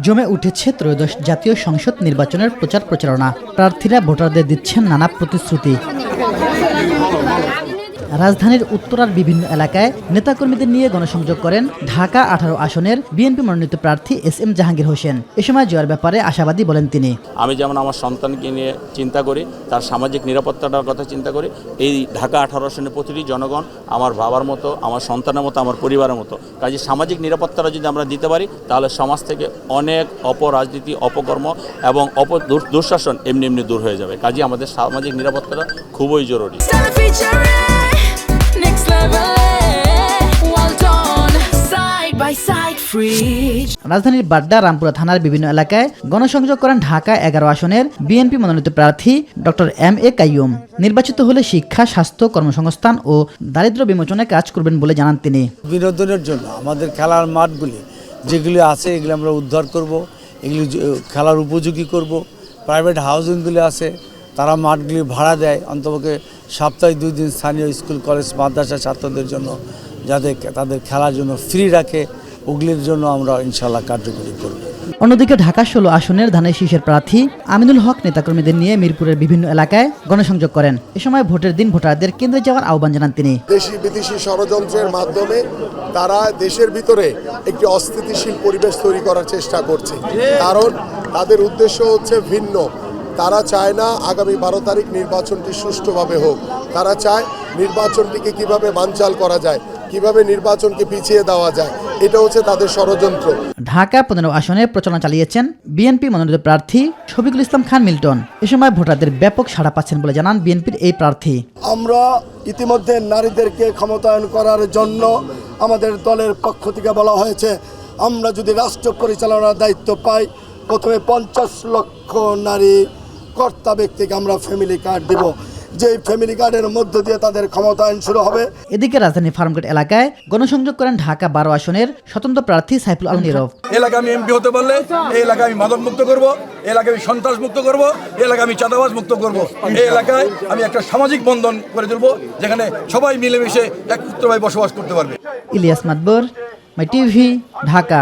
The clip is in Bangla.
জমে উঠেছে ত্রয়োদশ জাতীয় সংসদ নির্বাচনের প্রচার প্রচারণা। প্রার্থীরা ভোটারদের দিচ্ছেন নানা প্রতিশ্রুতি। রাজধানীর উত্তরার বিভিন্ন এলাকায় নেতাকর্মীদের নিয়ে গণসংযোগ করেন ঢাকা 18 আসনের বিএনপি মনোনীত প্রার্থী SM জাহাঙ্গীর হোসেন। এ সময় জয়ের ব্যাপারে আশাবাদী বলেন তিনি। আমি যেমন আমার সন্তানকে নিয়ে চিন্তা করি, তার সামাজিক নিরাপত্তাটার কথা চিন্তা করি, এই ঢাকা 18 আসনের প্রতিটি জনগণ আমার বাবার মতো, আমার সন্তানের মতো, আমার পরিবারের মতো। কাজে সামাজিক নিরাপত্তাটা যদি আমরা দিতে পারি তাহলে সমাজ থেকে অনেক অপরাজনীতি, অপকর্ম এবং দুঃশাসন এমনি দূর হয়ে যাবে। কাজে আমাদের সামাজিক নিরাপত্তাটা খুবই জরুরি। রাজধানীর বাড্ডা, রামপুরা থানার বিভিন্ন এলাকায় গণসংযোগ করেন ঢাকা 11 আসনের বিএনপি মনোনীত প্রার্থী ডক্টর MA কাইয়ুম। নির্বাচিত হলে শিক্ষা, স্বাস্থ্য, কর্মসংস্থান ও দারিদ্র্য বিমোচনে কাজ করবেন বলে জানান তিনি। বিনোদনের জন্য আমাদের খেলার মাঠগুলি যেগুলি আছে এগুলি আমরা উদ্ধার করব, এগুলি খেলার উপযোগী করব। প্রাইভেট হাউজিংগুলি আছে তারা মাঠগুলি ভাড়া দেয়, অন্তপক্ষে সপ্তাহে 2 দিন স্থানীয় স্কুল, কলেজ, মাদ্রাসা ছাত্রদের জন্য যাতে তাদের খেলার জন্য ফ্রি রাখে, ওগুলির জন্য আমরা ইনশাল্লাহ কার্যকরী করব। অন্যদিকে ঢাকা 16 আসনের ধানের শীষের প্রার্থী আমিনুল হক নেতাকর্মীদের নিয়ে মিরপুরের বিভিন্ন এলাকায় গণসংযোগ করেন। এ সময় ভোটের দিন ভোটারদের কেন্দ্রে যাওয়ার আহ্বান জানান তিনি। দেশি বিদেশি ষড়যন্ত্রের মাধ্যমে তারা দেশের ভিতরে একটি অস্থিতিশীল পরিবেশ তৈরি করার চেষ্টা করছে, কারণ তাদের উদ্দেশ্য হচ্ছে ভিন্ন। তারা চায় না আগামী 12 তারিখ নির্বাচনটি সুষ্ঠুভাবে হোক। তারা চায় নির্বাচনটিকে কিভাবে বানচাল করা যায়, কিভাবে নির্বাচনকে পিছিয়ে দেওয়া যায়, এটা হচ্ছে তাদের ষড়যন্ত্র। ঢাকা 15 আসনে প্রচারণা চালিয়েছেন বিএনপি মনোনীত প্রার্থী শফিকুল ইসলাম খান মিল্টন। এ সময় ভোটারদের ব্যাপক সাড়া পাচ্ছেন বলে জানান বিএনপির এই প্রার্থী। আমরা ইতিমধ্যে নারীদেরকে ক্ষমতায়ন করার জন্য আমাদের দলের পক্ষ থেকে বলা হয়েছে, আমরা যদি রাষ্ট্র পরিচালনার দায়িত্ব পাই, প্রথমে 50 লক্ষ নারী কর্তা ব্যক্তিকে আমরা ফ্যামিলি কার্ড দেব, যে ফ্যামিলি কার্ডের মধ্য দিয়ে তাদের ক্ষমতায়ন শুরু হবে। এদিকে রাজধানী ফার্মগেট এলাকায় গণসংযোগ করেন ঢাকা 12 আসনের স্বতন্ত্র প্রার্থী সাইফুল আলম নীরব। এলাকা আমি এমপি হতে পারলে এই এলাকায় আমি মাদক মুক্ত করব, এই এলাকায় আমি সন্ত্রাস মুক্ত করব, এই এলাকায় আমি চাঁদাবাজ মুক্ত করব, এই এলাকায় আমি একটা সামাজিক বন্ধন করে তুলব যেখানে সবাই মিলেমিশে একত্রভাবে বসবাস করতে পারবে। ইলিয়াস মাদবর, মাই টিভি, ঢাকা।